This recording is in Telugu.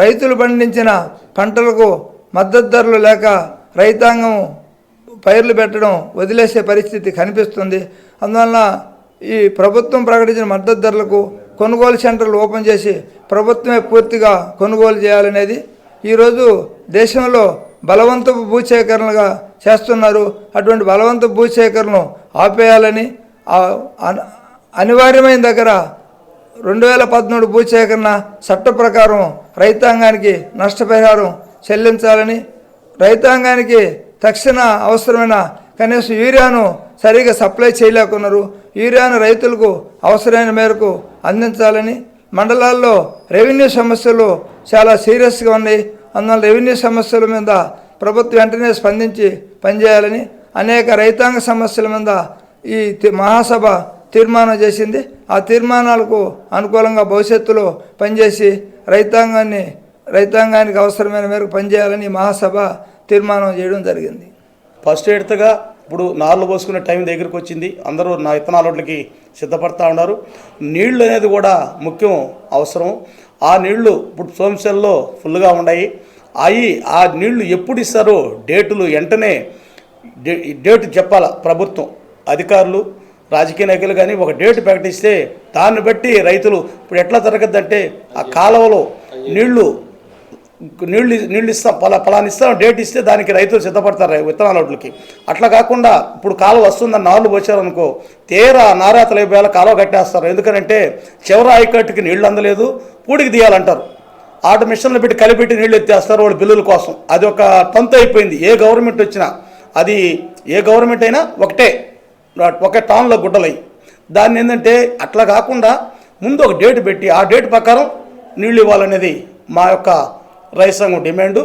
రైతులు పండించిన పంటలకు మద్దతు ధరలు లేక రైతాంగం పైర్లు పెట్టడం వదిలేసే పరిస్థితి కనిపిస్తుంది. అందువలన ఈ ప్రభుత్వం ప్రకటించిన మద్దతు ధరలకు కొనుగోలు సెంటర్లు ఓపెన్ చేసి ప్రభుత్వమే పూర్తిగా కొనుగోలు చేయాలనేది ఈరోజు దేశంలో బలవంతపు భూసేకరణగా చేస్తున్నారు. అటువంటి బలవంతపు భూసేకరణను ఆపేయాలని అనివార్యమైన దగ్గర 2013 భూసేకరణ చట్ట ప్రకారం రైతాంగానికి నష్టపరిహారం చెల్లించాలని, రైతాంగానికి తక్షణ అవసరమైన కనీసం యూరియాను సరిగా సప్లై చేయలేకున్నారు. యూరియాను రైతులకు అవసరమైన మేరకు అందించాలని, మండలాల్లో రెవెన్యూ సమస్యలు చాలా సీరియస్గా ఉన్నాయి. అందువల్ల రెవెన్యూ సమస్యల మీద ప్రభుత్వం వెంటనే స్పందించి పనిచేయాలని, అనేక రైతాంగ సమస్యల మీద ఈ మహాసభ తీర్మానం చేసింది. ఆ తీర్మానాలకు అనుకూలంగా భవిష్యత్తులో పనిచేసి రైతాంగానికి అవసరమైన మేరకు పనిచేయాలని మహాసభ తీర్మానం చేయడం జరిగింది. ఫస్ట్ విడతగా ఇప్పుడు నార్లు పోసుకునే టైం దగ్గరికి వచ్చింది. అందరూ నా విత్తనాలకి సిద్ధపడతా ఉన్నారు. నీళ్లు అనేది కూడా ముఖ్యం అవసరం. ఆ నీళ్లు ఇప్పుడు సోమశల్లో ఫుల్గా ఉన్నాయి. ఆ నీళ్లు ఎప్పుడు ఇస్తారో డేటులు వెంటనే డేటు చెప్పాల ప్రభుత్వం, అధికారులు, రాజకీయ నాయకులు కానీ ఒక డేటు ప్రకటిస్తే దాన్ని బట్టి రైతులు ఇప్పుడు ఎట్లా జరగద్దంటే ఆ కాలువలో నీళ్లు ఇస్తాం, పలాని ఇస్తాం డేట్ ఇస్తే దానికి రైతులు సిద్ధపడతారు విత్తనాలకి. అట్లా కాకుండా ఇప్పుడు కాలువ వస్తుందని నార్లు పోసారనుకో తీరా నారాతలు అయిపోయేలా కాలువ కట్టేస్తారు. ఎందుకంటే చివరి ఆయకట్టుకి నీళ్లు అందలేదు, పూడికి తీయాలంటారు. ఆట మిషన్లు పెట్టి కలిపెట్టి నీళ్లు ఎత్తేస్తారు వాళ్ళ బిల్లుల కోసం. అది ఒక తంతు అయిపోయింది. ఏ గవర్నమెంట్ వచ్చినా, అది ఏ గవర్నమెంట్ అయినా ఒకే టాన్లో గుడ్డలయ్యి. దాన్ని ఏంటంటే అట్లా కాకుండా ముందు ఒక డేట్ పెట్టి ఆ డేట్ ప్రకారం నీళ్ళు ఇవ్వాలనేది మా యొక్క రైతు సంఘం డిమాండు.